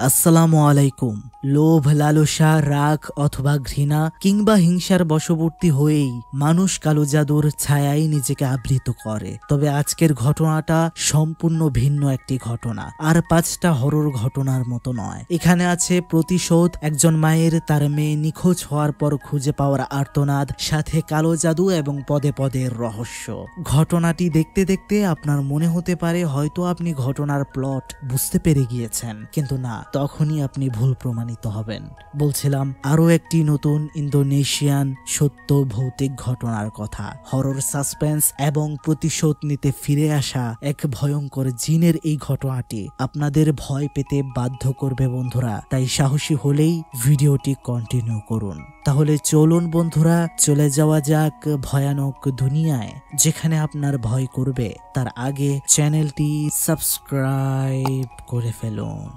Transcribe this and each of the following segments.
আসসালামু আলাইকুম। লোভ, লালসা, রাগ অথবা ঘৃণা কিংবা হিংসার বশবর্তী হয়েই মানুষ কালো জাদুর ছায়ায় নিজেকে আবৃত করে। তবে আজকের ঘটনাটা সম্পূর্ণ ভিন্ন একটি ঘটনা, আর 5টা হরর ঘটনার মতো নয়। এখানে আছে প্রতিশোধ, একজন মায়ের তার মেয়ে নিখোঁজ হওয়ার পর খুঁজে পাওয়ার আর্তনাদ, সাথে কালো জাদু এবং পদে পদে রহস্য। ঘটনাটি দেখতে দেখতে আপনার মনে হতে পারে হয়তো আপনি ঘটনার প্লট বুঝতে পেরে গিয়েছেন, কিন্তু না, তখনই আপনি ভুল প্রমাণিত হবেন। বলছিলাম আরো একটি নতুন ইন্দোনেশিয়ান সত্য ভৌতিক ঘটনার কথা। হরর সাসপেন্স এবং প্রতিশোধ নিতে ফিরে আসা এক ভয়ঙ্কর জিনের এই ঘটনাটি আপনাদের ভয় পেতে বাধ্য করবে বন্ধুরা। তাই সাহসী হলেই ভিডিওটি কন্টিনিউ করুন। তাহলে চলুন বন্ধুরা, চলে যাওয়া যাক ভয়ানক দুনিয়ায়, যেখানে আপনার ভয় করবে। তার আগে চ্যানেলটি সাবস্ক্রাইব করে ফেলুন।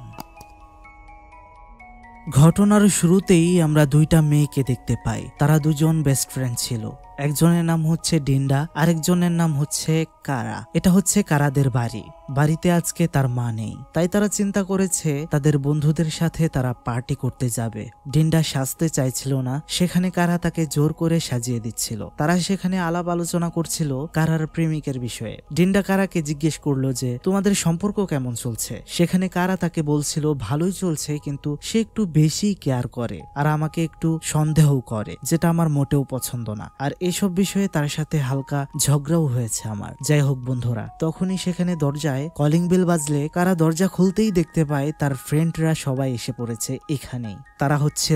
ঘটনার শুরুতেই আমরা দুইটা মেয়েকে দেখতে পাই। তারা দুজন বেস্ট ফ্রেন্ড ছিল। একজনের নাম হচ্ছে ডিন্ডা, আরেকজনের নাম হচ্ছে কারা। এটা হচ্ছে কারাদের বাড়ি। বাড়িতে আজকে তার মা নেই, তাই তারা চিন্তা করেছে তাদের বন্ধুদের সাথে তারা পার্টি করতে যাবে। ডিন্ডা সাজতে চাইছিল না, সেখানে কারা তাকে জোর করে সাজিয়ে দিচ্ছিল। তারা সেখানে আলাপ আলোচনা করছিল কারার প্রেমিকের বিষয়ে। ডিন্ডা কারাকে জিজ্ঞেস করলো যে তোমাদের সম্পর্ক কেমন চলছে। সেখানে কারা তাকে বলছিল ভালোই চলছে, কিন্তু সে একটু বেশি কেয়ার করে আর আমাকে একটু সন্দেহ করে, যেটা আমার মোটেও পছন্দ না। আর এসব বিষয়ে তার সাথে হালকা ঝগড়াও হয়েছে আমার। যাই হোক বন্ধুরা, তখনই সেখানে দরজায় কলিং বেল বাজলে কারা দরজা খুলতেই দেখতে পায় তার ফ্রেন্ডরা সবাই এসে পড়েছে এখানেই। তারা হচ্ছে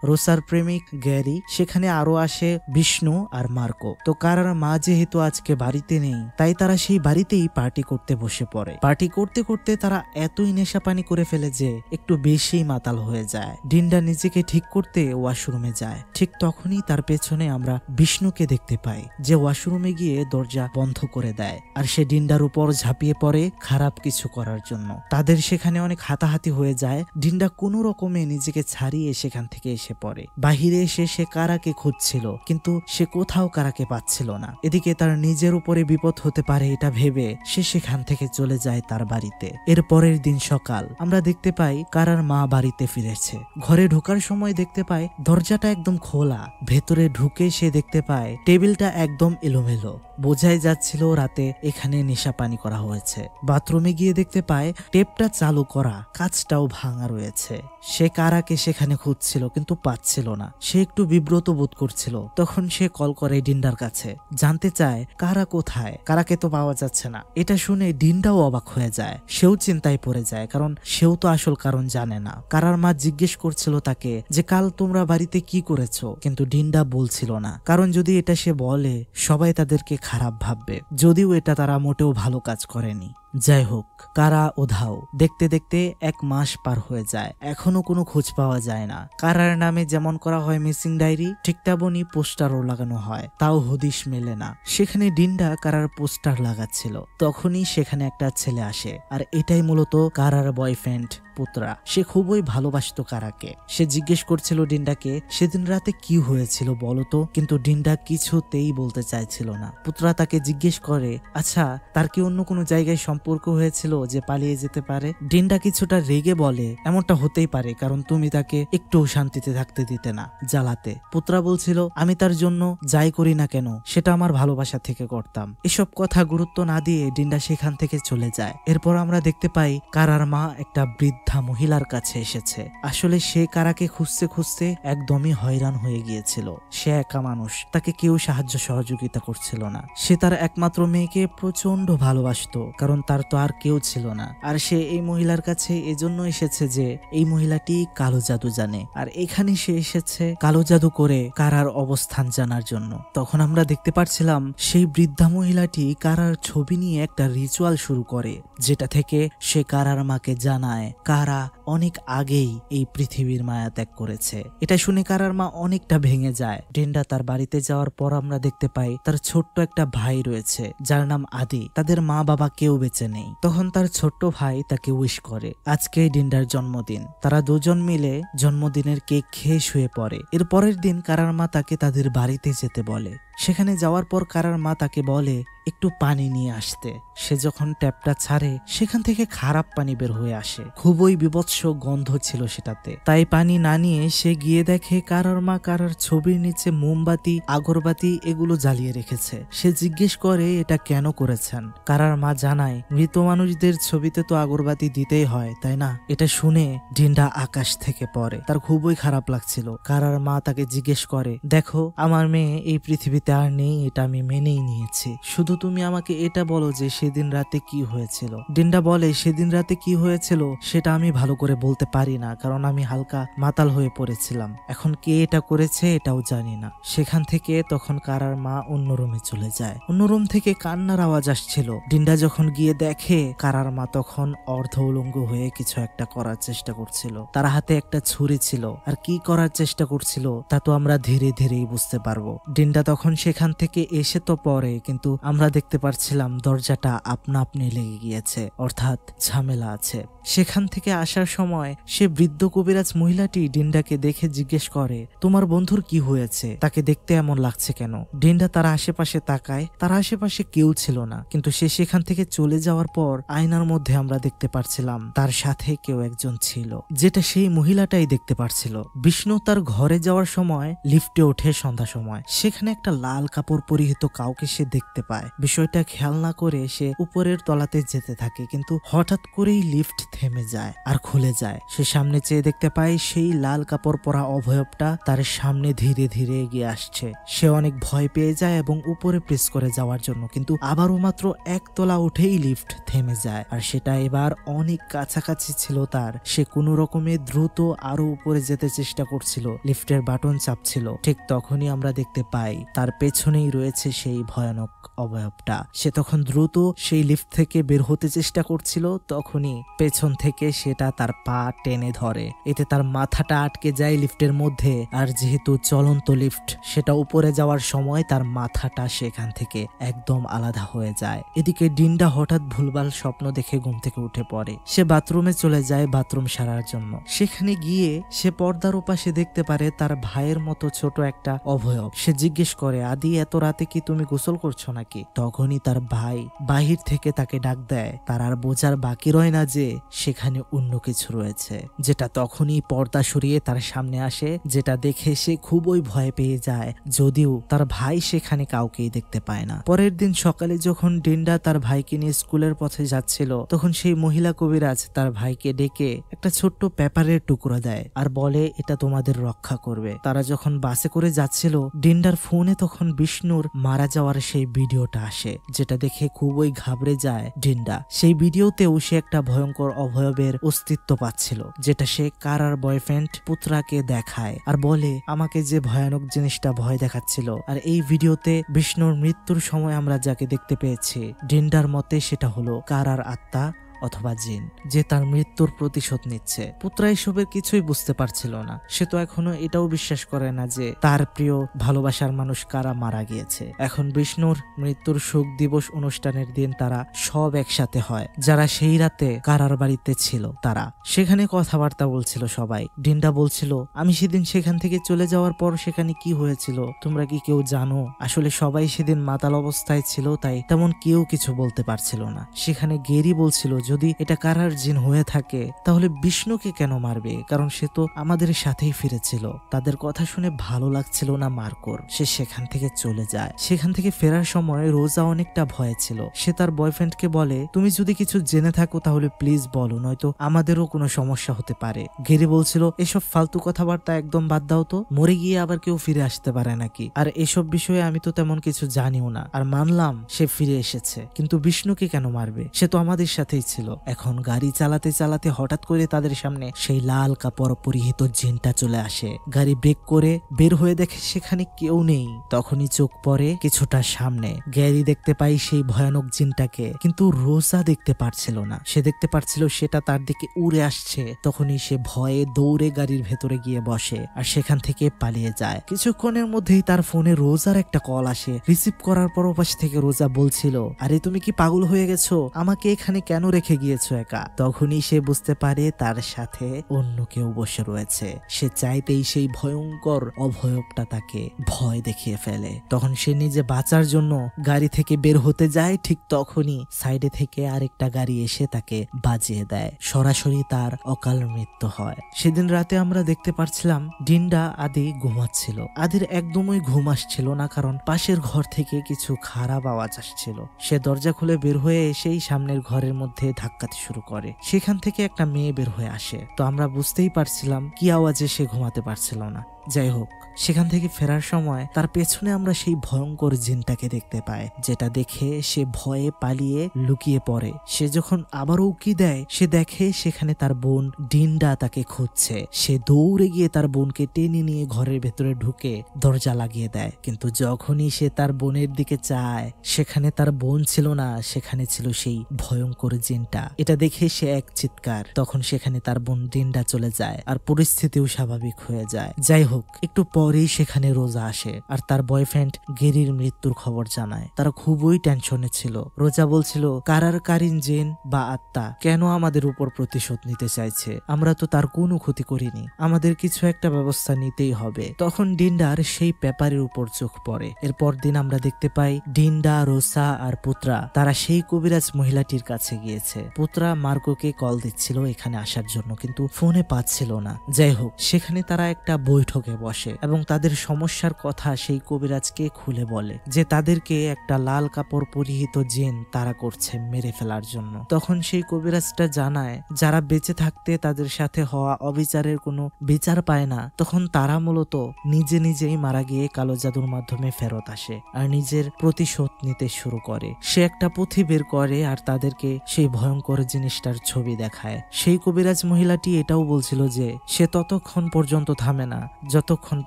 রোসার প্রেমিক গ্যারি, সেখানে আরো আসে বিষ্ণু আর মার্কো। তো কারার মা যেহেতু আজকে বাড়িতে নেই, তাই তারা সেই বাড়িতেই পার্টি করতে বসে পড়ে। পার্টি করতে করতে তারা এতই নেশা পানি করে ফেলে যে একটু বেশি মাতাল হয়ে যায়। ডিন্ডা নিজেকে ঠিক করতে ওয়াশরুমে যায়। ঠিক তখনই তার পেছনে আমরা বিষ্ণুকে দেখতে পাই, যে ওয়াশরুমে গিয়ে দরজা বন্ধ করে দেয়, আর সে ডিন্ডার উপর ঝাঁপিয়ে পড়ে খারাপ কিছু করার জন্য। তাদের সেখানে অনেক হাতাহাতি হয়ে যায়। ডিন্ডা কোনো রকমে নিজেকে ছাড়িয়ে সেখান থেকে এসে পড়ে। বাহিরে এসে সে কারাকে খুঁজছিল, কিন্তু সে কোথাও কারাকে পাচ্ছিল না। এদিকে তার নিজের উপরে বিপদ হতে পারে এটা ভেবে সে সেখান থেকে চলে যায় তার বাড়িতে। এর পরের দিন সকাল আমরা দেখতে পাই কারার মা বাড়িতে ফিরেছে। ঘরে ঢোকার সময় দেখতে পায় দরজাটা একদম খোলা। ভেতরে ঢুকে সে দেখতে পায় টেবিলটা একদম এলোমেলো। বোঝাই যাচ্ছিল রাতে এখানে নেশা পানি করা হয়েছে। বাথরুমে গিয়ে দেখতে পায় টেপটা চালু করা, কাঁচটাও ভাঙা রয়েছে। সে কারাকে সেখানে খুঁজছিল, কিন্তু পাচ্ছিল না। সে একটু বিব্রত বোধ করছিল। তখন সে কল করে ডিন্ডার কাছে, জানতে চায় কারা কোথায়। কারাকে তো পাওয়া যাচ্ছে না। এটা শুনে ডিন্ডাও অবাক হয়ে যায়। সেও চিন্তায় পড়ে যায়, কারণ সেও তো আসল কারণ জানে না। কারার মা জিজ্ঞেস করছিল তাকে যে কাল তোমরা বাড়িতে কি করেছো, কিন্তু ডিন্ডা বলছিল না। কারণ যদি এটা সে বলে সবাই তাদেরকে খারাপ ভাববে, যদিও এটা তারা মোটেও ভালো কাজ করেনি। যাই হোক, কারা উধাও। দেখতে দেখতে 1 মাস পার হয়ে যায়, এখনো কোনো খোঁজ পাওয়া যায় না। কারার নামে যেমন করা হয় মিসিং ডায়েরি, ঠিক তেমনই পোস্টারও লাগানো হয়, তাও হদিশ মেলে না। সেখানে ডিন্ডা কারার পোস্টার লাগাচ্ছিল, তখনই সেখানে একটা ছেলে আসে, আর এটাই মূলত কারার বয়ফ্রেন্ড পুত্রা। সে খুবই ভালোবাসতো কারাকে। সে জিজ্ঞেস করছিল ডিন্ডাকে সেদিন রাতে কি হয়েছিল বলতো, কিন্তু ডিন্ডা কিছুতেই বলতে চাইছিল না। পুত্রা তাকে জিজ্ঞেস করে আচ্ছা তার কি অন্য কোনো জায়গায় সম্পর্ক হয়েছিল যে পালিয়ে যেতে পারে। ডিন্ডা কিছুটা রেগে বলে এমনটা হতেই পারে, কারণ তুমি তাকে একটু শান্তিতে থাকতে দিতে না, জ্বালাতে। পুত্রা বলছিল আমি তার জন্য যাই করি না কেন সেটা আমার ভালোবাসা থেকে করতাম। এসব কথা গুরুত্ব না দিয়ে ডিন্ডা সেখান থেকে চলে যায়। এরপর আমরা দেখতে পাই কারার মা একটা বৃদ্ধা মহিলার কাছে এসেছে। আসলে সে কারাকে খুঁজতে খুঁজতে একদমই হয়রান হয়ে গিয়েছিল। সে একা মানুষ, তাকে কেউ সাহায্য সহযোগিতা করছিল না। সে তার একমাত্র মেয়েকে প্রচন্ড ভালোবাসতো, কারণ তার তো আর কেউ ছিল না। আর সে এই মহিলার কাছে এজন্য এসেছে যে এই মহিলাটি কালো জাদু জানে, আর এখানে সে এসেছে কালো জাদু করে কারার অবস্থান জানার জন্য। তখন আমরা দেখতে পাচ্ছিলাম সেই বৃদ্ধা মহিলাটি কারার ছবি নিয়ে একটা রিচুয়াল শুরু করে, যেটা থেকে সে কারার মাকে জানায় কারা অনেক আগেই এই পৃথিবীর মায়া ত্যাগ করেছে। এটা শুনে কারার মা অনেকটা ভেঙে যায়। ডিন্ডা তার বাড়িতে যাওয়ার পর আমরা দেখতে পাই তার ছোট্ট একটা ভাই রয়েছে, যার নাম আদি। তাদের মা বাবা কেউ বেঁচে নেই। তখন তার ছোট্ট ভাই তাকে উইশ করে আজকে ডিন্ডার জন্মদিন। তারা দুজন মিলে জন্মদিনের কেক খেয়ে শুয়ে পড়ে। এর পরের দিন কারার মা তাকে তাদের বাড়িতে যেতে বলে। সেখানে যাওয়ার পর কারার মা তাকে বলে একটু পানি নিয়ে আসতে। সে যখন ট্যাপটা ছাড়ে সেখান থেকে খারাপ পানি বের হয়ে আসে, খুবই বিভৎস গন্ধ ছিল সেটাতে। তাই পানি না নিয়ে সে গিয়ে দেখে কারার মা কারার ছবির নিচে মোমবাতি আগরবাতি এগুলো জ্বালিয়ে রেখেছে। সে জিজ্ঞেস করে এটা কেন করেছেন। কারার মা জানায় মৃত মানুষদের ছবিতে তো আগরবাতি দিতেই হয় তাই না। এটা শুনে ডিন্ডা আকাশ থেকে পড়ে, তার খুবই খারাপ লাগছিল। কারার মা তাকে জিজ্ঞেস করে দেখো আমার মেয়ে এই পৃথিবীতে আর নেই, এটা আমি মেনেই নিয়েছি, শুধু তুমি আমাকে এটা বলো যে সেদিন রাতে কি হয়েছিল। ডিন্ডা বলে সেদিন রাতে কি হয়েছিল সেটা আমি ভালো করে বলতে পারি না, কারণ আমি হালকা মাতাল হয়ে পড়েছিলাম, এখন কে এটা করেছে এটাও জানি না। সেখান থেকে তখন কারার মা অন্য রুমে চলে যায়। অন্য রুম থেকে কান্নার আওয়াজ আসছিল। ডিন্ডা যখন গিয়ে দেখে কারার মা তখন অর্ধ উলঙ্গ হয়ে কিছু একটা করার চেষ্টা করছিল, তার হাতে একটা ছুরি ছিল, আর কি করার চেষ্টা করছিল তা তো আমরা ধীরে ধীরেই বুঝতে পারবো। ডিন্ডা তখন সেখান থেকে এসে তো পড়ে, কিন্তু আমরা দেখতে পারছিলাম দরজাটা আপনা আপনি লেগে গিয়েছে, অর্থাৎ ঝামেলা আছে। সেখান থেকে আসার সময় সে বৃদ্ধ কবিরাজ মহিলাটি ডিন্ডাকে দেখে জিজ্ঞেস করে তোমার বন্ধুর কি হয়েছে, তাকে দেখতে এমন লাগছে কেন। ডিন্ডা তার আশেপাশে তাকায়, তার আশেপাশে কেউ ছিল না, কিন্তু সে সেখান থেকে চলে যাওয়ার পর আয়নার মধ্যে আমরা দেখতে পারছিলাম তার সাথে কেউ একজন ছিল, যেটা সেই মহিলাটাই দেখতে পারছিল। বিষ্ণু তার ঘরে যাওয়ার সময় লিফটে ওঠে সন্ধ্যা সময়, সেখানে একটা লাল কাপড় পরিহিত কাউকে সে দেখতে পায়। বিষয়টা খেয়াল না করে সে উপরের তলাতে যেতে থাকে, কিন্তু হঠাৎ করেই লিফট থেমে যায় আর খুলে যায়। সে সামনে চেয়ে দেখতে পায় সেই লাল কাপড় পরা অবয়বটা তার সামনে ধীরে ধীরে এগিয়ে আসছে। সে অনেক ভয় পেয়ে যায় এবং উপরে প্রেস করে যাওয়ার জন্য, কিন্তু আবারও মাত্র এক তলা উঠেই লিফট থেমে যায়, আর সেটা এবার অনেক কাছাকাছি ছিল তার। সে কোনো রকমে দ্রুত আরো উপরে যেতে চেষ্টা করছিল, লিফটের বাটন চাপছিল। ঠিক তখনই আমরা দেখতে পাই তার পেছনেই রয়েছে সেই ভয়ানক অবয়বটা। সে তখন দ্রুত সেই লিফট থেকে বের হতে চেষ্টা করছিল, তখনই পেছন থেকে সেটা তার পা টেনে ধরে, এতে তার মাথাটা আটকে যায় লিফটের মধ্যে। আর যেহেতু চলন্ত লিফট, সেটা উপরে যাওয়ার সময় তার মাথাটা সেখান থেকে একদম আলাদা হয়ে যায়। এদিকে ডিন্ডা হঠাৎ ভুলভাল স্বপ্ন দেখে ঘুম থেকে উঠে পড়ে। সে বাথরুমে চলে যায় বাথরুম সারার জন্য। সেখানে গিয়ে সে পর্দার ওপাশে দেখতে পারে তার ভাইয়ের মতো ছোট একটা অবয়ব। সে জিজ্ঞেস করে আদি এত রাতে কি তুমি গোসল করছো নাকি। তখনই তার ভাই বাহির থেকে তাকে ডাক দেয়। তার আর বোঝার বাকি রয় না যে সেখানে অন্য কিছু রয়েছে, যেটা তখনই পর্দা সরিয়ে তার সামনে আসে, যেটা দেখে সে খুবই ভয় পেয়ে যায়, যদিও তার ভাই সেখানে কাউকেই দেখতে পায় না। পরের দিন সকালে যখন ডিন্ডা তার ভাইকে নিয়ে স্কুলের পথে যাচ্ছিল, তখন সেই মহিলা কবিরাজ তার ভাইকে ডেকে একটা ছোট্ট পেপারের টুকরো দেয় আর বলে এটা তোমাদের রক্ষা করবে। তারা যখন বাসে করে যাচ্ছিল, ডিন্ডার ফোনে তখন বিষ্ণুর মারা যাওয়ার সেই ভিডিওটা আসে, যেটা দেখে খুবই ঘাবড়ে যায় ডিন্ডা। সেই ভিডিওতেও সে একটা ভয়ঙ্কর অবয়বের অস্তিত্ব পাচ্ছিল, যেটা সে কারার বয়ফ্রেন্ড পুত্রাকে দেখায় আর বলে আমাকে যে ভয়ানক জিনিসটা ভয় দেখাচ্ছিল। আর এই ভিডিওতে বিষ্ণুর মৃত্যুর সময় আমরা যাকে দেখতে পেয়েছি, ডিন্ডার মতে সেটা হলো কারার আত্মা অথবা জিন, যে তার মৃত্যুর প্রতিশোধ নিচ্ছে। পুত্রা এসবের কিছুই বুঝতে পারছিল না। সে তো এখনো এটাও বিশ্বাস করে না যে তার প্রিয় ভালোবাসার মানুষ কারা মারা গিয়েছে। এখন বিষ্ণুর মৃত্যুর শোক দিবস অনুষ্ঠানের দিন তারা সব একসাথে হয়, যারা সেই রাতে কারার বাড়িতে ছিল তারা। সেখানে কথাবার্তা বলছিল সবাই। ডিন্ডা বলছিল আমি সেদিন সেখান থেকে চলে যাওয়ার পর সেখানে কি হয়েছিল তোমরা কি কেউ জানো। আসলে সবাই সেদিন মাতাল অবস্থায় ছিল, তাই তেমন কেউ কিছু বলতে পারছিল না। সেখানে গেরি বলছিল যদি এটা কারার জিন হয়ে থাকে তাহলে বিষ্ণুকে কেন মারবে, কারণ সে তো আমাদের সাথেই ফিরেছিল। তাদের কথা শুনে ভালো লাগছিল না মার্কোর। সে সেখান থেকে চলে যায়। সেখান থেকে ফেরার সময় রোজা অনেকটা ভয়ে ছিল। সে তার বয়ফ্রেন্ডকে বলে তুমি যদি কিছু জেনে থাকো তাহলে প্লিজ বলো, নয়তো আমাদেরও কোনো সমস্যা হতে পারে। গেরি বলছিল এসব ফালতু কথাবার্তা একদম বাদ দাও তো, মরে গিয়ে আবার কেউ ফিরে আসতে পারে নাকি, আর এসব বিষয়ে আমি তো তেমন কিছু জানিও না। আর মানলাম সে ফিরে এসেছে, কিন্তু বিষ্ণুকে কেন মারবে, সে তো আমাদের সাথেই ছিল। এখন গাড়ি চালাতে চালাতে হঠাৎ করে তাদের সামনে সেই লাল কাপড় পরিহিত জিনটা চলে আসে। গাড়ি ব্রেক করে বের হয়ে দেখে সেখানে কেউ নেই। তখনই চোখ পড়ে কিছুটা সামনে। গ্যারি দেখতে পাই সেই ভয়ানক জিনটাকে, কিন্তু রোজা দেখতে পারছিল না। সে দেখতে পারছিল সেটা তার দিকে উড়ে আসছে। তখনই সে ভয়ে দৌড়ে গাড়ির ভেতরে গিয়ে বসে আর সেখান থেকে পালিয়ে যায়। কিছুক্ষণের মধ্যেই তার ফোনে রোজার একটা কল আসে। রিসিভ করার পর ওপাশ থেকে রোজা বলছিল আরে তুমি কি পাগল হয়ে গেছো, আমাকে এখানে কেন রেখে রেখে গিয়েছো একা। তখনই সে বুঝতে পারে তার সাথে অন্য কেউ বসে রয়েছে। সে চাইতেই সেই ভয়ঙ্কর অভয়বটা তাকে ভয় দেখিয়ে ফেলে। তখন সে নিজে বাঁচার জন্য গাড়ি থেকে বের হতে যায়, ঠিক তখনই সাইডে থেকে আরেকটা গাড়ি এসে তাকে বাজিয়ে দেয়। সরাসরি তার অকাল মৃত্যু হয়। সেদিন রাতে আমরা দেখতে পাচ্ছিলাম ডিন্ডা আদি ঘুমাচ্ছিল। আদির একদমই ঘুম আসছিল না, কারণ পাশের ঘর থেকে কিছু খারাপ আওয়াজ আসছিল। সে দরজা খুলে বের হয়ে এসেই সামনের ঘরের মধ্যে ধাক্কাতে শুরু করে। সেখান থেকে একটা মেয়ে বের হয়ে আসে। তো আমরা বুঝতেই পারছিলাম কি আওয়াজে সে ঘুমাতে পারছিল না। যাই হোক, সেখান থেকে ফেরার সময় তার পেছনে আমরা সেই ভয়ঙ্কর জিনটাকে দেখতে পাই, যেটা দেখে সে ভয়ে পালিয়ে লুকিয়ে পড়ে। সে যখন আবারও উকি দেয়, সে দেখে সেখানে তার বোন ডিন্ডা তাকে খুঁজছে। সে দৌড়ে গিয়ে তার বোনকে টেনে নিয়ে ঘরের ভেতরে ঢুকে দরজা লাগিয়ে দেয়। কিন্তু যখনই সে তার বোনের দিকে চায়, সেখানে তার বোন ছিল না, সেখানে ছিল সেই ভয়ঙ্কর জিনটা। এটা দেখে সে এক চিৎকার। তখন সেখানে তার বোন ডিন্ডা চলে যায় আর পরিস্থিতিও স্বাভাবিক হয়ে যায়। যাই হোক, একটু পরেই সেখানে রোজা আসে আর তার বয়ফ্রেন্ড গেরির মৃত্যুর খবর জানায়। তারা খুবই টেনশনে ছিল। রোজা বলছিল, কারার কারিন জিন বা আত্মা কেন আমাদের উপর প্রতিশোধ নিতে চাইছে? আমরা তো তার কোনো ক্ষতি করিনি, আমাদের কিছু একটা ব্যবস্থা নিতেই হবে। তখন ডিন্ডার সেই পেপারের উপর চোখ পড়ে। এরপর দিন আমরা দেখতে পাই ডিন্ডা, রোসা আর পুত্রা তারা সেই কবিরাজ মহিলাটির কাছে গিয়েছে। পুত্রা মার্কোকে কল দিচ্ছিল এখানে আসার জন্য, কিন্তু ফোনে পাচ্ছিল না। যাই হোক, সেখানে তারা একটা বৈঠকে বসে এবং তাদের সমস্যার কথা সেই কবিরাজকে খুলে বলে যে তাদেরকে একটা লাল কাপড় পরিহিত জিন তারা করছে মেরে ফেলার জন্য। তখন সেই কবিরাজটা জানায় যারা বেঁচে থাকতে তাদের সাথে হওয়া অবিচারের কোনো বিচার পায় না, তখন তারা মূলত নিজে নিজেই মারা গিয়ে কালো জাদুর মাধ্যমে ফেরত আসে আর নিজের প্রতিশোধ নিতে শুরু করে। সে একটা পুঁথি বের করে আর তাদেরকে সেই ভয়ঙ্কর জিনিসটার ছবি দেখায়। সেই কবিরাজ মহিলাটি এটাও বলছিল যে সে ততক্ষণ পর্যন্ত থামে না যতক্ষণ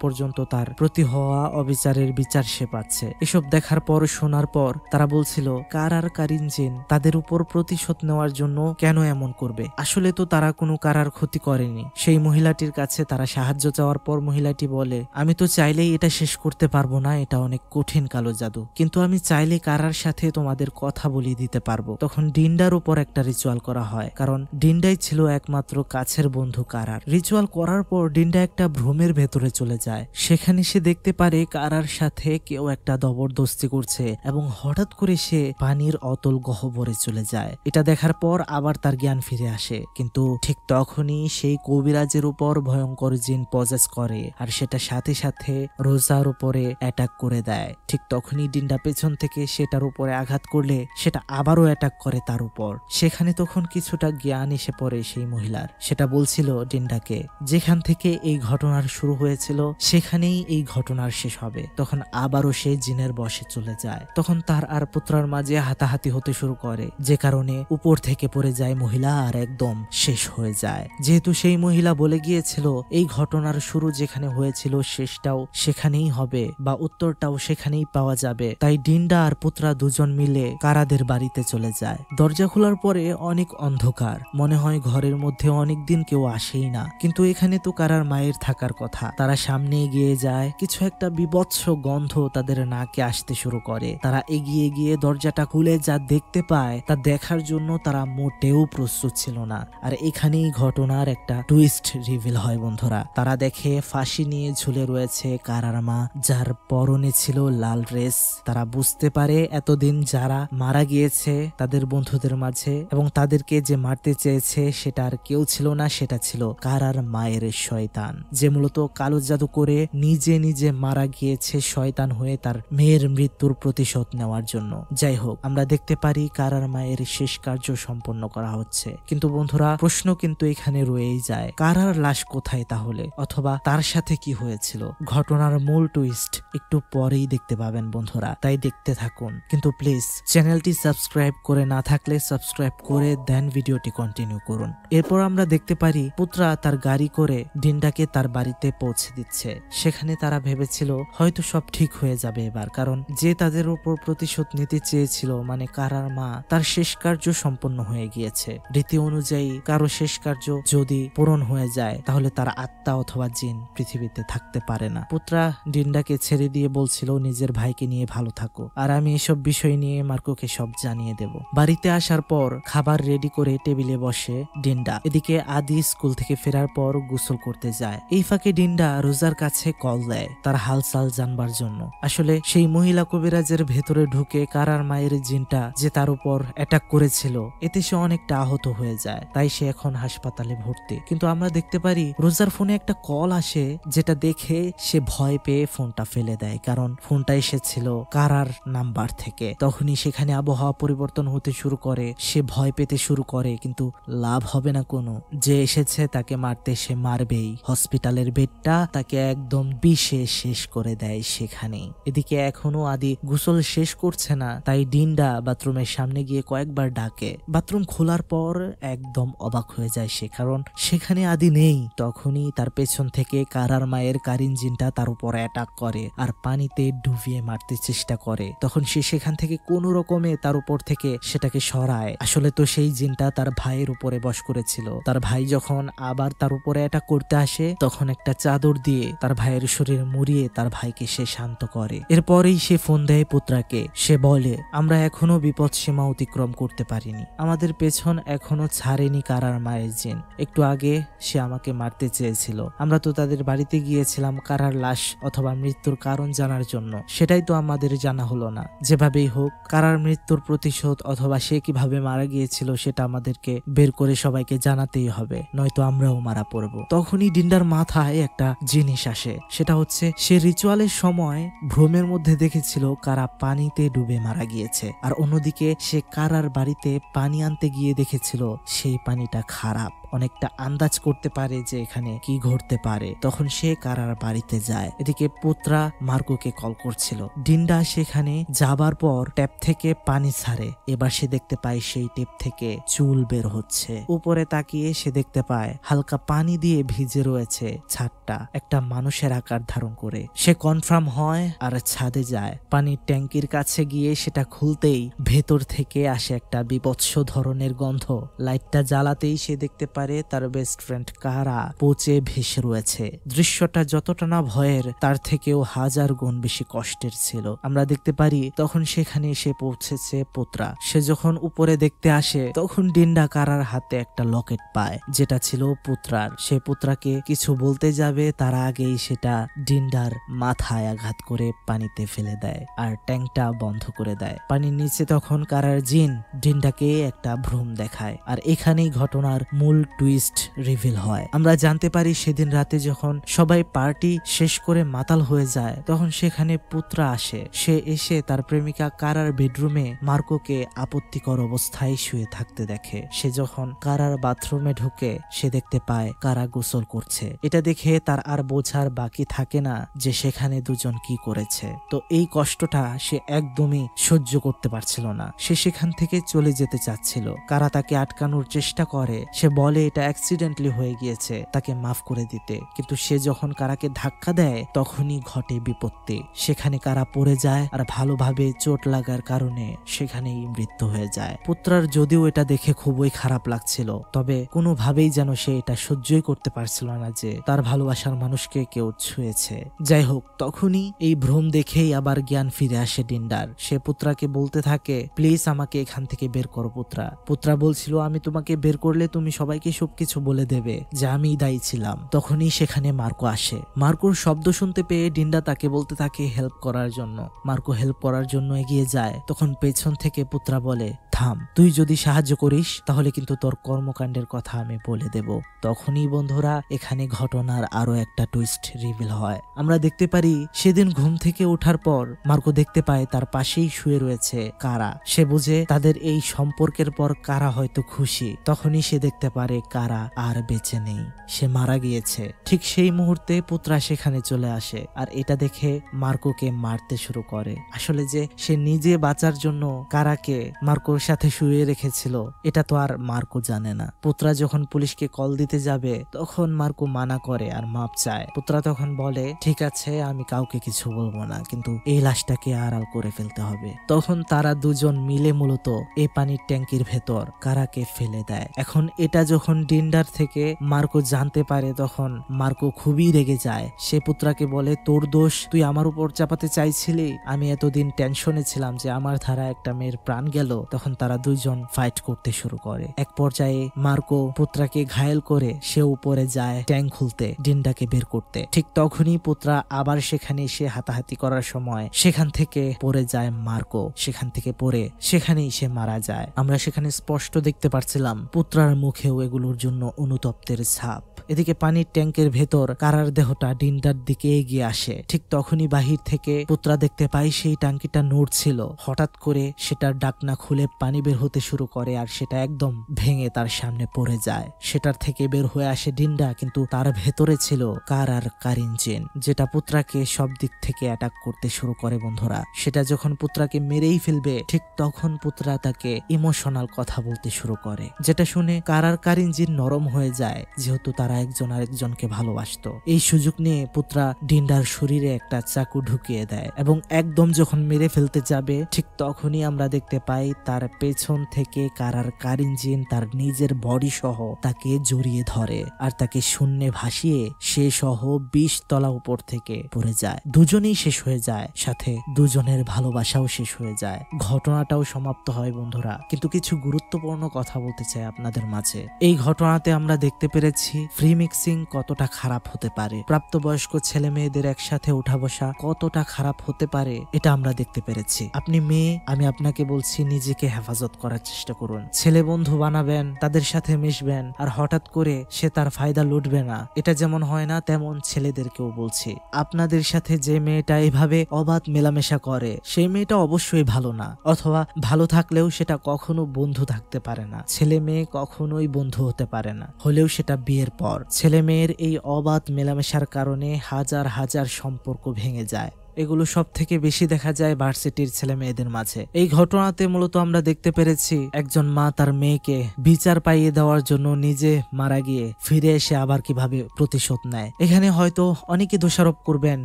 পর্যন্ত তার প্রতি হওয়া অবিচারের বিচার সে পাচ্ছে। এসব দেখার পর, শোনার পর তারা বলছিল কারার কারিন জিন তাদের উপর প্রতিশোধ নেওয়ার জন্য কেন এমন করবে? আসলে তো তারা কোনো কারার ক্ষতি করেনি। সেই মহিলাটির কাছে তারা সাহায্য চাওয়ার পর মহিলাটি বলে, আমি তো চাইলেই এটা শেষ করতে পারবো না, এটা অনেক কঠিন কালো জাদু, কিন্তু আমি চাইলে কারার সাথে তোমাদের কথা বলিয়ে দিতে পারবো। তখন ডিন্ডার উপর একটা রিচুয়াল করা হয়, কারণ ডিন্ডাই ছিল একমাত্র কাছের বন্ধু কারার। রিচুয়াল করার পর ডিন্ডা একটা ভ্রমের ভেতরে চলে যায়। সেখানে সে দেখতে পারে কারার সাথে কেউ একটা জবরদস্তি করছে এবং হঠাৎ করে সে পানির অতল গহ্বরে চলে যায়। এটা দেখার পর আবার তার জ্ঞান ফিরে আসে, কিন্তু ঠিক তখনই সেই কবিরাজের উপর ভয়ঙ্কর জিন পজেস করে আর সেটা সাথে সাথে রোজার উপরে অ্যাটাক করে দেয়। ঠিক তখনই ডিন্ডা পেছন থেকে সেটার উপরে আঘাত করলে সেটা আবারও অ্যাটাক করে তার উপর। সেখানে তখন কিছুটা জ্ঞান এসে পড়ে সেই মহিলার। সেটা বলছিল ডিন্ডাকে যেখান থেকে এই ঘটনার শুরু হয়েছিল সেখানেই এই ঘটনার শেষ হবে। তখন আবারও সে জিনের বশে চলে যায়। তখন তার আর পুত্রার মাঝে হাতাহাতি হতে শুরু করে, যে কারণে উপর থেকে পড়ে যায় মহিলা আর একদম শেষ হয়ে যায়। যেহেতু সেই মহিলা বলে গিয়েছিল এই ঘটনার শুরু যেখানে হয়েছিল শেষটাও সেখানেই হবে বা উত্তরটাও সেখানেই পাওয়া যাবে, তাই ডিন্ডা আর পুত্রা দুজন মিলে কারাদের বাড়িতে চলে যায়। দরজা খোলার পরে অনেক অন্ধকার, মনে হয় ঘরের মধ্যে অনেকদিন কেউ আসেই না, কিন্তু এখানে তো কারার মায়ের থাকার কথা। তারা সামনে এগিয়ে যায়, কিছু একটা বিভৎস গন্ধ তাদের নাকে আসতে শুরু করে। তারা এগিয়ে গিয়ে দরজাটা খুলে যা দেখতে পায় তা দেখার জন্য তারা মোটেও প্রস্তুত ছিল না। আর এখানেই ঘটনার একটা টুইস্ট রিভিল হয় বন্ধুরা। তারা দেখে ফাঁসি নিয়ে ঝুলে রয়েছে কারার মা, যার পরনে ছিল লাল ড্রেস। তারা বুঝতে পারে এতদিন যারা মারা গিয়েছে তাদের বন্ধুদের মাঝে এবং তাদেরকে যে মারতে চেয়েছে সেটা আর কেউ ছিল না, সেটা ছিল কারার মায়ের শয়তান, যে মূলত কালো জাদু করে নিজে নিজে মারা গিয়েছে শয়তান হয়ে তার মেয়ের মৃত্যুর প্রতিশোধ নেওয়ার জন্য। যাই হোক, আমরা দেখতে পারি কারার মায়ের শেষ কার্য সম্পন্ন করা হচ্ছে। কিন্তু বন্ধুরা, প্রশ্ন কিন্তু এখানে রয়েই যায়, কারার লাশ কোথায় তাহলে, অথবা তার সাথে কি হয়েছিল? ঘটনার মূল টুইস্ট একটু পরেই দেখতে পাবেন বন্ধুরা, তাই দেখতে থাকুন। কিন্তু প্লিজ চ্যানেলটি সাবস্ক্রাইব করে না থাকলে সাবস্ক্রাইব করে দেন ভিডিওটি কন্টিনিউ করুন। এরপর আমরা দেখতে পারি পুত্রা তার গাড়ি করে ডিন্ডাকে তার বাড়িতে পৌঁছে পৌঁছে দিচ্ছে। সেখানে তারা ভেবেছিল হয়তো সব ঠিক হয়ে যাবে এবার, কারণ যে তাদের উপর প্রতিশোধ নিতে চেয়েছিল মানে কারার মা, তার শেষ কার্য সম্পন্ন হয়ে গিয়েছে। রীতি অনুযায়ী কারো শেষ কার্য যদি পূরণ হয়ে যায় তাহলে তার আত্মা অথবা জিন পৃথিবীতে থাকতে পারে না। পুত্রা ডিন্ডাকে ছেড়ে দিয়ে বলছিল নিজের ভাইকে নিয়ে ভালো থাকো, আর আমি এসব বিষয় নিয়ে মার্কোকে সব জানিয়ে দেব। বাড়িতে আসার পর খাবার রেডি করে টেবিলে বসে ডিন্ডা। এদিকে আদি স্কুল থেকে ফেরার পর গোসল করতে যায়। এই ফাঁকে ডিন্ডা রোজার কাছে কল দেয় তার হালচাল জানবার জন্য। আসলে সেই মহিলা কবিরাজের ভেতরে ঢুকে কারার মায়ের জিনটা যে তার উপর অ্যাটাক করেছিল, এতে সে অনেকটা আহত হয়ে যায়, তাই সে এখন হাসপাতালে ভর্তি। কিন্তু আমরা দেখতে পারি রোজার ফোনে একটা কল আসে, যেটা দেখে সে ভয় পেয়ে ফোনটা ফেলে দেয়, কারণ ফোনটা এসেছিল কারার নাম্বার থেকে। তখনই সেখানে আবহাওয়া পরিবর্তন হতে শুরু করে, সে ভয় পেতে শুরু করে, কিন্তু লাভ হবে না কোনো। যে এসেছে তাকে মারতে সে মারবেই। হসপিটালের বেডটা তাকে একদম বিষে শেষ করে দেয় সেখানে। এদিকে এখনো আদি গোসল শেষ করছে না, তাই ডিন্ডা বাথরুমের সামনে গিয়ে কয়েকবার ডাকে। বাথরুম খোলার পর একদম অবাক হয়ে যায় সে, কারণ সেখানে আদি নেই। তখনই তার পেছন থেকে কারার মায়ের কারিন জিনটা তার উপর অ্যাটাক করে আর পানিতে ডুবিয়ে মারতে চেষ্টা করে। তখন সে সেখান থেকে কোনো রকমে তার উপর থেকে সেটাকে সরায়। আসলে তো সেই জিনটা তার ভাইয়ের উপরে বশ করেছিল। তার ভাই যখন আবার তার উপরে অ্যাটাক করতে আসে, তখন একটা চাদর দিয়ে তার ভাইয়ের শরীর মুড়িয়ে তার ভাইকে সে শান্ত করে। এরপরেই সে ফোন দেয় পুত্রাকে। সে বলে, আমরা এখনো বিপদ সীমা অতিক্রম করতে পারিনি, আমাদের পেছন এখনো ছাড়েনি কারার মায়ের জিন। একটু আগে সে আমাকে মারতে চেয়েছিল, আমরা তো তাদের বাড়িতে গিয়েছিলাম কারার লাশ অথবা মৃত্যুর কারণ জানার জন্য, সেটাই তো আমাদের জানা হলো না। যেভাবেই হোক কারার মৃত্যুর প্রতিশোধ অথবা সে কিভাবে মারা গিয়েছিল সেটা আমাদেরকে বের করে সবাইকে জানাতেই হবে, নয়তো আমরাও মারা পড়বো। তখনই ডিন্ডার মাথায় একটা জিনিস আসে, সেটা হচ্ছে সে রিচুয়ালের সময় ভ্রমের মধ্যে দেখেছিল কারা পানিতে ডুবে মারা গিয়েছে, আর অন্যদিকে সে কারার বাড়িতে পানি আনতে গিয়ে দেখেছিল সেই পানিটা খারাপ। অনেকটা আন্দাজ করতে পারে যে এখানে কি ঘটতে পারে। তখন সে কারার বাড়িতে যায়। এদিকে পুত্রা মার্কোকে কল করছিল। ডিন্ডা সেখানে যাবার পর ট্যাপ থেকে পানি ছাড়ে। এবার সে দেখতে পায় সেই ট্যাপ থেকে চুল বের হচ্ছে। উপরে তাকিয়ে সে দেখতে পায় হালকা পানি দিয়ে ভিজে রয়েছে ছাদটা, একটা মানুষের আকার ধারণ করে। সে কনফার্ম হয় আর ছাদে যায়। পানির ট্যাঙ্কির কাছে গিয়ে সেটা খুলতেই ভেতর থেকে আসে একটা বিভৎস ধরনের গন্ধ। লাইটটা জ্বালাতেই সে দেখতে পারে তার বেস্ট ফ্রেন্ড কারা পচে ভেসে রয়েছে। দৃশ্যটা যতটা না ভয়ের, তার থেকেও হাজার গুণ বেশি কষ্টের ছিল। আমরা দেখতে পারি তখন সেখানে এসে পৌঁছেছে পুত্রা। সে যখন উপরে দেখতে আসে তখন ডিন্ডা কারার হাতে একটা লকেট পায়, যেটা ছিল পুত্রার। সে পুত্রাকে কিছু বলতে যাবে তার আগেই সেটা ডিন্ডার মাথায় আঘাত করে পানিতে ফেলে দেয় আর ট্যাঙ্কটা বন্ধ করে দেয়। পানির নিচে তখন কারার জিন ডিন্ডাকে একটা ভ্রম দেখায়, আর এখানেই ঘটনার মূল টুইস্ট রিভিল হয়। আমরা জানতে পারি সেদিন রাতে যখন সবাই পার্টি শেষ করে মাতাল হয়ে যায়, তখন সেখানে পুত্রা আসে। সে এসে তার প্রেমিকা কারার বেডরুমে মার্কোকে আপত্তিকর অবস্থায় শুয়ে থাকতে দেখে। সে যখন কারার বাথরুমে ঢুকে সে দেখতে পায় কারা গোসল করছে। এটা দেখে তার আর বোঝার বাকি থাকে না যে সেখানে দুজন কি করেছে। তো এই কষ্টটা সে একদমই সহ্য করতে পারছিল না। সে সেখান থেকে চলে যেতে চাচ্ছিল। কারা তাকে আটকানোর চেষ্টা করে। সে বলে এটা অ্যাক্সিডেন্টলি হয়ে গিয়েছে, তাকে মাফ করে দিতে। কিন্তু সে যখন কারাকে ধাক্কা দেয় তখনই ঘটে বিপত্তি। সেখানে কারা পড়ে যায় আর ভালোভাবে চোট লাগার কারণে সেখানেই মৃত্যু হয়ে যায়। পুত্রার যদিও এটা দেখে খুবই খারাপ লাগছিল, তবে কোনোভাবেই যেন সে এটা সহ্যই করতে পারছিল না যে তার ভালোবাসার মানুষকে কেউ ছুঁয়েছে। যাই হোক, তখনই এই ভ্রম দেখেই আবার জ্ঞান ফিরে আসে ডিন্ডার। সে পুত্রাকে বলতে থাকে, প্লিজ আমাকে এখান থেকে বের করো পুত্রা। পুত্রা বলছিল, আমি তোমাকে বের করলে তুমি সবাইকে সবকিছু বলে দেবে যে আমি দায়ী ছিলাম। তখনই সেখানে মার্কো আসে। মার্কোর শব্দ শুনতে পেয়ে ডিন্ডা তাকে বলতে থাকে হেল্প করার জন্য। মার্কো হেল্প করার জন্য এগিয়ে যায়। তখন পেছন থেকে পুত্রা বলে, থাম, তুই যদি সাহায্য করিস তাহলে কিন্তু তোর কর্মকাণ্ডের কথা আমি বলে দেব। তখনই বন্ধুরা এখানে ঘটনার আরো একটা টুইস্ট রিভিল হয়। আমরা দেখতে পারি সেদিন ঘুম থেকে ওঠার পর মার্কো দেখতে পায় তার পাশেই শুয়ে রয়েছে কারা। সে বুঝে তাদের এই সম্পর্কের পর কারা হয়তো খুশি। তখনই সে দেখতে পারে কারা আর বেঁচে নেই, সে মারা গিয়েছে। ঠিক সেই মুহূর্তে পুত্রা সেখানে চলে আসে আর এটা দেখে মার্কোকে মারতে শুরু করে। আসলে যে সে নিজে বাঁচার জন্য কারাকে মার্কোর একসাথে শুয়ে রেখেছিল এটা তো আর মার্কো জানে না। পুত্রা যখন পুলিশকে কল দিতে যাবে তখন মার্কো মানা করে আর মাপ চায়। পুত্রা তখন বলে ঠিক আছে আমি কাউকে কিছু বলবো না, কিন্তু এই লাশটাকে আড়াল করে ফেলতে হবে। তখন তারা দুজন মিলে মূলত এই পানির ট্যাঙ্কির ভেতর কারাকে ফেলে দেয়। এখন এটা যখন ডিন্ডার থেকে মার্কো জানতে পারে তখন মার্কো খুবই রেগে যায়। সে পুত্রাকে বলে তোর দোষ, তুই আমার উপর চাপাতে চাইছিলি, আমি এতদিন টেনশনে ছিলাম যে আমার ধারা একটা মেয়ের প্রাণ গেল। তখন তারা দুইজন ফাইট করতে শুরু করে। এক পর্যায়ে মার্কো পুত্রাকে ঘায়েল করে সে উপরে যায় ট্যাঙ্ক খুলতে, ডিন্ডাকে বের করতে। ঠিক তখনই পুত্রা আবার সেখানে এসে হাতাহাতি করার সময় সেখান থেকে পড়ে যায় মার্কো। সেখান থেকে পড়ে সেখানেই সে মারা যায়। আমরা সেখানে স্পষ্ট দেখতে পারছিলাম পুত্রার মুখেও এগুলোর জন্য অনুতপ্তের ছাপ। এদিকে পানির ট্যাঙ্কের ভেতর কারার দেহটা ডিন্ডার দিকে এগিয়ে আসে। ঠিক তখনই বাহির থেকে পুত্রা দেখতে পাই সেই ট্যাঙ্কিটা নড়ছিল। হঠাৎ করে সেটার ডাকনা খুলে পানি বের হতে শুরু করে আর সেটা একদম ভেঙে তার সামনে পড়ে যায়। সেটার থেকে বের হয়ে আসে ডিন্ডা, কিন্তু তার ভেতরে ছিল কারার কারিনজিন, যেটা পুত্রাকে সব দিক থেকে অ্যাটাক করতে শুরু করে। বন্ধুরা, সেটা যখন পুত্রাকে মেরেই ফেলবে ঠিক তখন পুত্রা তাকে ইমোশনাল কথা বলতে শুরু করে, যেটা শুনে কারার কারিনজিন নরম হয়ে যায়, যেহেতু তারা একজন আরেকজনকে ভালোবাসতো। এই সুযোগ নিয়ে পুত্রা ডিন্ডার শরীরে একটা চাকু ঢুকিয়ে দেয় এবং একদম যখন মেরে ফেলতে যাবে ঠিক তখনই আমরা দেখতে পাই তার পেছন থেকে কারার কারিনজিন তার নিজের বডি সহ তাকে জড়িয়ে ধরে আর তাকে শূন্যে ভাসিয়ে সে সহ 20 তলা উপর থেকে পড়ে যায়। দুজনেই শেষ হয়ে যায়, সাথে দুজনের ভালোবাসাও শেষ হয়ে যায়। ঘটনাটাও সমাপ্ত হয় বন্ধুরা, কিন্তু কিছু গুরুত্বপূর্ণ কথা বলতে চাই আপনাদের মাঝে। এই ঘটনাতে আমরা দেখতে পেরেছি ফ্রি মিক্সিং কতটা খারাপ হতে পারে, প্রাপ্তবয়স্ক ছেলে মেয়েদের একসাথে উঠা বসা কতটা খারাপ হতে পারে এটা আমরা দেখতে পেরেছি। আপনি মেয়ে, আমি আপনাকে বলছি নিজেকে হেফাজত করার চেষ্টা করুন। ছেলে বন্ধু বানাবেন, তাদের সাথে মিশবেন, আর হঠাৎ করে সে তার ফায়দা লুটবে না। এটা যেমন হয় না তেমন ছেলেদেরকেও বলছি, আপনাদের সাথে যে মেয়েটা এভাবে অবাধ মেলামেশা করে সেই মেয়েটা অবশ্যই ভালো না, অথবা ভালো থাকলেও সেটা কখনো বন্ধু থাকতে পারে না। ছেলে মেয়ে কখনোই বন্ধু হতে পারে না, হলেও সেটা বিয়ের পর। ছেলে মেয়ের এই অবাধ মেলামেশার কারণে হাজার হাজার সম্পর্ক ভেঙে যায়। এগুলো সব থেকে বেশি দেখা যায় ভার্সিটির ছেলে মেয়েদের মাঝে। এই ঘটনাতে মূলত আমরা দেখতে পেরেছি একজন মা তার মেয়েকে বিচার পাইয়ে দেওয়ার জন্য নিজে মারা গিয়ে ফিরে এসে আবার কিভাবে প্রতিশোধ নেয়। এখানে হয়তো অনেকে দোষারোপ করবেন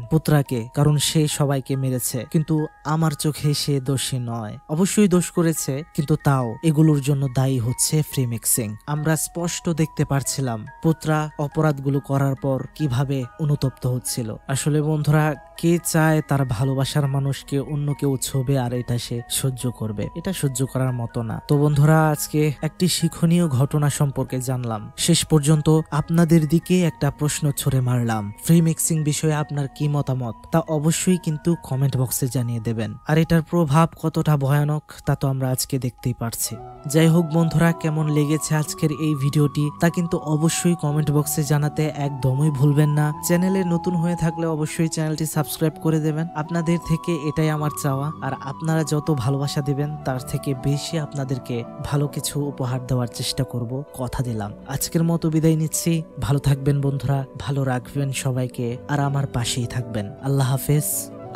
পুত্রাকে, কারণ সে সবাইকে মেরেছে, কিন্তু আমার চোখে সে দোষী নয়। অবশ্যই দোষ করেছে, কিন্তু তাও এগুলোর জন্য দায়ী হচ্ছে ফ্রি মিক্সিং। আমরা স্পষ্ট দেখতে পারছিলাম পুত্রা অপরাধগুলো করার পর কিভাবে অনুতপ্ত হচ্ছিল। আসলে বন্ধুরা, কে চায় তার ভালোবাসার মানুষকে অন্য কেউ ছোবে আর এটা সে সহ্য করবে? এটা সহ্য করার মতো না। তো বন্ধুরা, আজকে একটি শিক্ষণীয় ঘটনা সম্পর্কে জানলাম। শেষ পর্যন্ত আপনাদের দিকে একটা প্রশ্ন ছুড়ে মারলাম, ফ্রি মিক্সিং বিষয়ে আপনার কি মতামত তা অবশ্যই কিন্তু কমেন্ট বক্সে জানিয়ে দেবেন। আর এটার প্রভাব কতটা ভয়ানক তা তো আমরা আজকে দেখতেই পারছি। যাই হোক বন্ধুরা, কেমন লেগেছে আজকের এই ভিডিওটি তা কিন্তু অবশ্যই কমেন্ট বক্সে জানাতে একদমই ভুলবেন না। চ্যানেলে নতুন হয়ে থাকলে অবশ্যই চ্যানেলটি সাবস্ক্রাইব করে দেবেন। আপনাদের থেকে এটাই আমার চাওয়া, আর আপনারা যত ভালোবাসা দিবেন তার থেকে বেশি আপনাদেরকে ভালো কিছু উপহার দেওয়ার চেষ্টা করব, কথা দিলাম। আজকের মতো বিদায় নিচ্ছি। ভালো থাকবেন বন্ধুরা, ভালো রাখবেন সবাইকে, আর আমার পাশেই থাকবেন। আল্লাহ হাফেজ,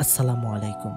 আসসালামু আলাইকুম।